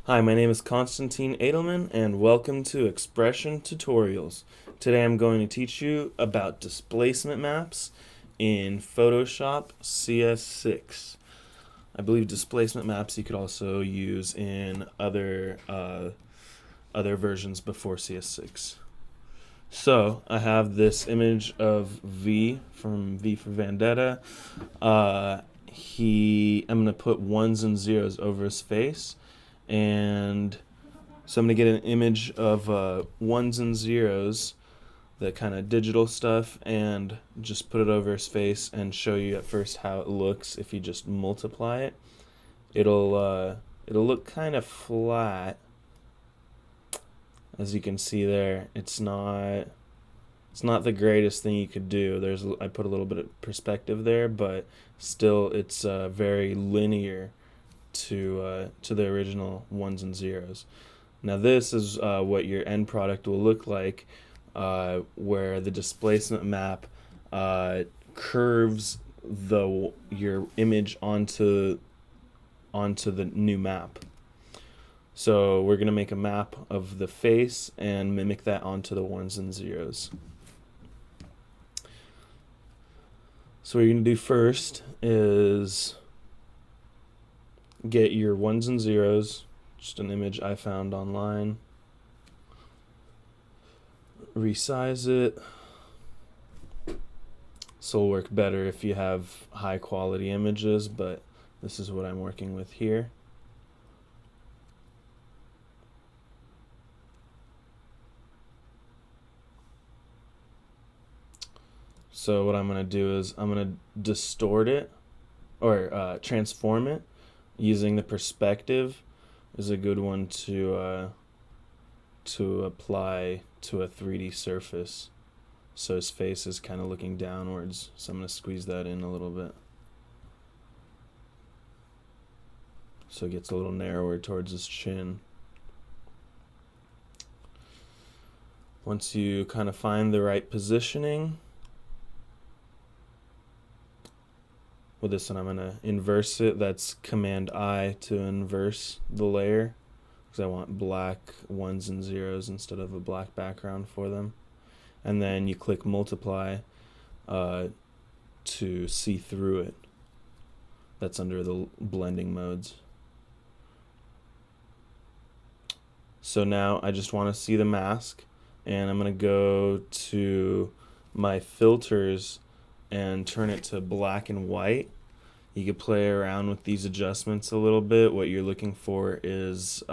Hi, my name is Konstantin Edelman, and welcome to Expression Tutorials. Today I'm going to teach you about displacement maps in Photoshop CS6. I believe displacement maps you could also use in other versions before CS6. So I have this image of V from V for Vendetta. I'm gonna put ones and zeros over his face, and so I'm gonna get an image of ones and zeros, the kind of digital stuff, and just put it over his face and show you at first how it looks. If you just multiply it, it'll look kind of flat, as you can see there. It's not the greatest thing you could do. I put a little bit of perspective there, but still it's very linear to the original ones and zeros. Now this is what your end product will look like, where the displacement map curves your image onto the new map. So we're going to make a map of the face and mimic that onto the ones and zeros. So what you're going to do first is get your ones and zeros, just an image I found online, resize it. This will work better if you have high quality images, but this is what I'm working with here. So what I'm going to do is I'm going to distort it, or transform it, using the perspective is a good one to apply to a 3D surface. So his face is kind of looking downwards, so I'm going to squeeze that in a little bit so it gets a little narrower towards his chin. Once you kind of find the right positioning, with this one I'm going to inverse it. That's Command I to inverse the layer, because I want black ones and zeros instead of a black background for them. And then you click multiply to see through it. That's under the blending modes. So now I just want to see the mask, and I'm going to go to my filters and turn it to black and white. You could play around with these adjustments a little bit. What you're looking for is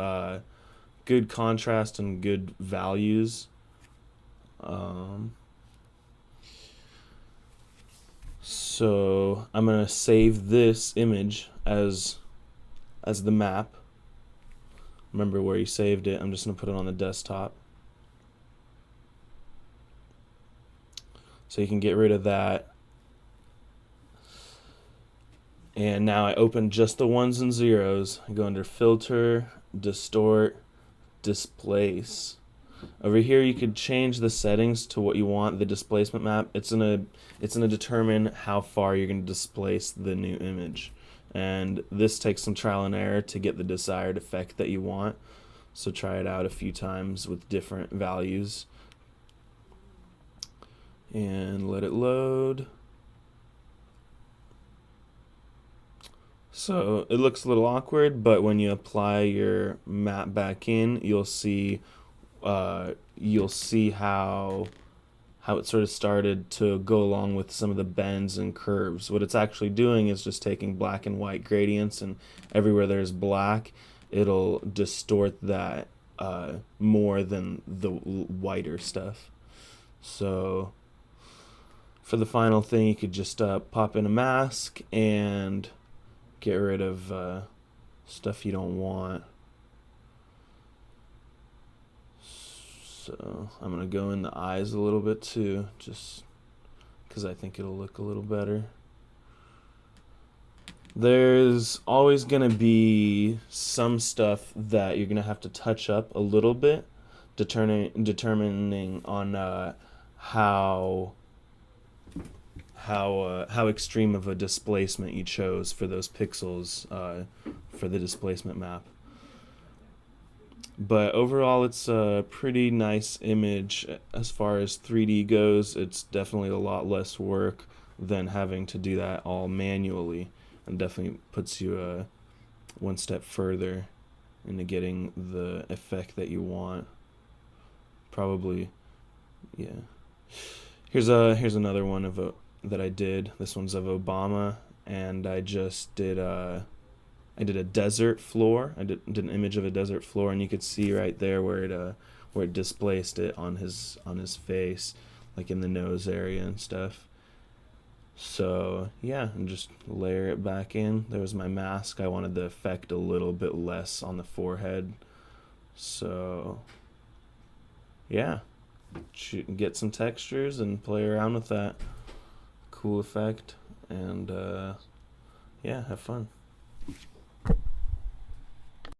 good contrast and good values. So I'm gonna save this image as the map. Remember where you saved it. I'm just gonna put it on the desktop, so you can get rid of that. And now I open just the ones and zeros. I go under filter, distort, displace. Over here you could change the settings to what you want the displacement map. It's gonna determine how far you're gonna displace the new image. And this takes some trial and error to get the desired effect that you want. So try it out a few times with different values. And let it load. So it looks a little awkward, but when you apply your map back in, you'll see how it sort of started to go along with some of the bends and curves. What it's actually doing is just taking black and white gradients, and everywhere there's black, it'll distort that more than the whiter stuff. So for the final thing, you could just pop in a mask and get rid of stuff you don't want. So I'm going to go in the eyes a little bit too, just because I think it'll look a little better. There's always going to be some stuff that you're going to have to touch up a little bit, determining on how extreme of a displacement you chose for those pixels for the displacement map. But overall, it's a pretty nice image. As far as 3D goes, it's definitely a lot less work than having to do that all manually, and definitely puts you one step further into getting the effect that you want. Probably, yeah. Here's another one that I did. This one's of Obama, and I did a desert floor. I did an image of a desert floor, and you could see right there where it displaced it on his face, like in the nose area and stuff. So yeah, and just layer it back in. There was my mask. I wanted the effect a little bit less on the forehead. So yeah, get some textures and play around with that cool effect, and yeah, have fun.